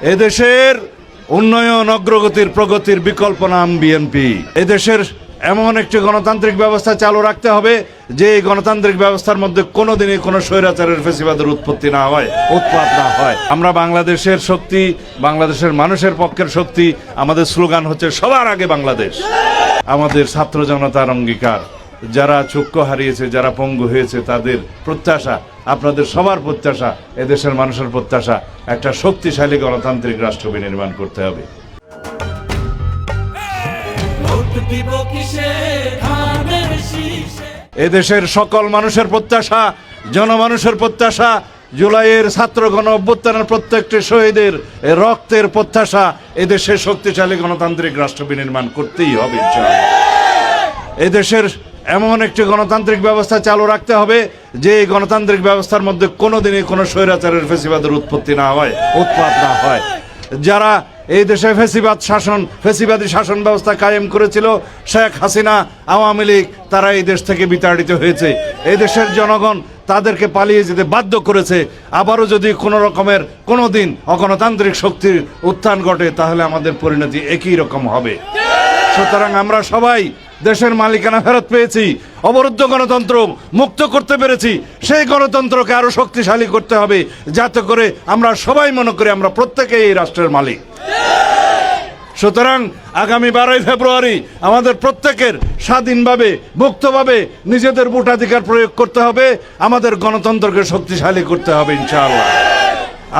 এদেশের উন্নয়ন অগ্রগতির প্রগতির বিকল্প নাম বিএনপি। এদেশের এমন একটি গণতান্ত্রিক ব্যবস্থা চালু রাখতে হবে যে এই গণতান্ত্রিক ব্যবস্থার মধ্যে কোনোদিনই কোনো স্বৈরাচারের ফ্যাসিবাদের উৎপত্তি না হয়, উৎপাত না হয়। আমরা বাংলাদেশের শক্তি, বাংলাদেশের মানুষের পক্ষের শক্তি। আমাদের স্লোগান হচ্ছে সবার আগে বাংলাদেশ। আমাদের ছাত্র জনতার অঙ্গীকার, যারা চক্ষু হারিয়েছে, যারা পঙ্গু হয়েছে, তাদের প্রত্যাশা, আপনাদের সবার প্রত্যাশা, এদেশের মানুষের প্রত্যাশা, একটা শক্তিশালী গণতান্ত্রিক রাষ্ট্র বিনির্মাণ করতে হবে। এদেশের সকল মানুষের প্রত্যাশা, জনমানুষের প্রত্যাশা, জুলাইয়ের ছাত্র গণ অভ্যুত্থানের প্রত্যেকটি শহীদের রক্তের প্রত্যাশা, এদেশের শক্তিশালী গণতান্ত্রিক রাষ্ট্র বিনির্মাণ করতেই হবে ইনশাআল্লাহ। এদেশের এমন একটি গণতান্ত্রিক ব্যবস্থা চালু রাখতে হবে যে এই গণতান্ত্রিক ব্যবস্থার মধ্যে কোনোদিনই কোনো স্বৈরাচারের ফ্যাসিবাদের উৎপত্তি না হয়, উৎপাত না হয়। যারা এই দেশে ফ্যাসিবাদী শাসন ব্যবস্থা কায়েম করেছিল, শেখ হাসিনা, আওয়ামী লীগ, তারা এই দেশ থেকে বিতাড়িত হয়েছে। এই দেশের জনগণ তাদেরকে পালিয়ে যেতে বাধ্য করেছে। আবারও যদি কোনো রকমের কোনো দিন অগণতান্ত্রিক শক্তির উত্থান ঘটে, তাহলে আমাদের পরিণতি একই রকম হবে। সুতরাং আমরা সবাই দেশের মালিকানা ফেরত পেয়েছি, অবরুদ্ধ গণতন্ত্র মুক্ত করতে পেরেছি। সেই গণতন্ত্রকে আরো শক্তিশালী করতে হবে, যাতে করে আমরা সবাই মনে করি আমরা প্রত্যেকেই এই রাষ্ট্রের মালিক। সুতরাং আগামী 12ই ফেব্রুয়ারি আমাদের প্রত্যেকের স্বাধীনভাবে, মুক্তভাবে নিজেদের ভোটাধিকার প্রয়োগ করতে হবে, আমাদের গণতন্ত্রকে শক্তিশালী করতে হবে ইনশাআল্লাহ।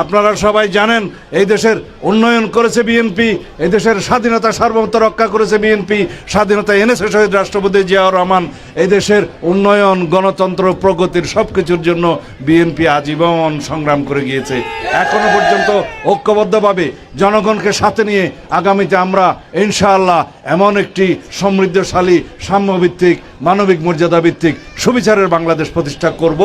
আপনারা সবাই জানেন এই দেশের উন্নয়ন করেছে বিএনপি, এই দেশের স্বাধীনতা সার্বভৌমত্ব রক্ষা করেছে বিএনপি, স্বাধীনতা এনেছে শহীদ রাষ্ট্রপতি জিয়াউর রহমান। এই দেশের উন্নয়ন, গণতন্ত্র, প্রগতির সবকিছুর জন্য বিএনপি আজীবন সংগ্রাম করে গিয়েছে। এখনো পর্যন্ত ঐক্যবদ্ধভাবে জনগণকে সাথে নিয়ে আগামীতে আমরা ইনশাআল্লাহ এমন একটি সমৃদ্ধশালী, সাম্যভিত্তিক, মানবিক মর্যাদা ভিত্তিক সুবিচারের বাংলাদেশ প্রতিষ্ঠা করব।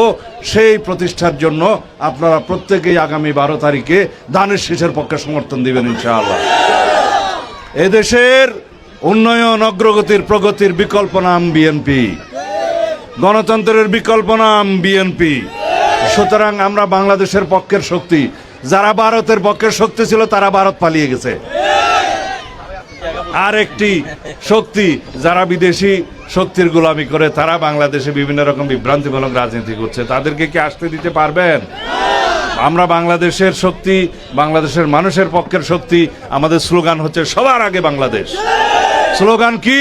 সেই প্রতিষ্ঠার জন্য আপনারা প্রত্যেকেই আগামী 12 তারিখে দানের শীষের পক্ষে সমর্থন দিবেন ইনশাআল্লাহ। এদেশের উন্নয়ন অগ্রগতির প্রগতির বিকল্প নাম বিএনপি, গণতন্ত্রের বিকল্প নাম বিএনপি। সুতরাং আমরা বাংলাদেশের পক্ষের শক্তি। যারা ভারতের পক্ষের শক্তি ছিল তারা ভারত পালিয়ে গেছে। আর একটি শক্তি যারা বিদেশি শক্তির গোলামি করে, তারা বাংলাদেশে বিভিন্ন রকম বিভ্রান্তিমূলক রাজনীতি করছে। তাদেরকে কি আসতে দিতে পারবেন? আমরা বাংলাদেশের শক্তি, বাংলাদেশের মানুষের পক্ষের শক্তি। আমাদের স্লোগান হচ্ছে সবার আগে বাংলাদেশ। স্লোগান কি?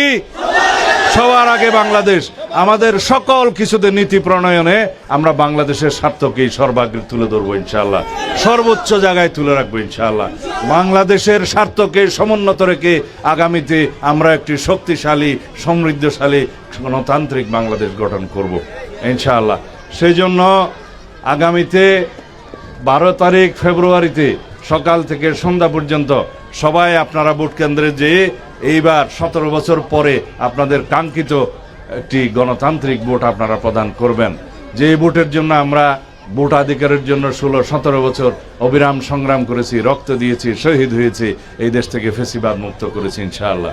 সবার আগে বাংলাদেশ। আমাদের সকল কিছুতে নীতি প্রণয়নে আমরা বাংলাদেশের স্বার্থকেই সর্বাগ্রে তুলে ধরবো ইনশাআল্লাহ, সর্বোচ্চ জায়গায় তুলে রাখবো ইনশাআল্লাহ। বাংলাদেশের স্বার্থকে সমুন্নত রেখে আগামীতে আমরা একটি শক্তিশালী, সমৃদ্ধশালী, গণতান্ত্রিক বাংলাদেশ গঠন করব ইনশাআল্লাহ। সেই জন্য আগামীতে 12 তারিখ ফেব্রুয়ারিতে সকাল থেকে সন্ধ্যা পর্যন্ত সবাই আপনারা ভোট কেন্দ্রে যেয়ে এইবার 17 বছর পরে আপনাদের কাঙ্ক্ষিত একটি গণতান্ত্রিক ভোট আপনারা প্রদান করবেন। যে ভোটের জন্য আমরা ভোটাধিকারের জন্য 16-17 বছর অবিরাম সংগ্রাম করেছি, রক্ত দিয়েছি, শহীদ হয়েছি, এই দেশ থেকে ফ্যাসিবাদ মুক্ত করেছি ইনশাআল্লাহ।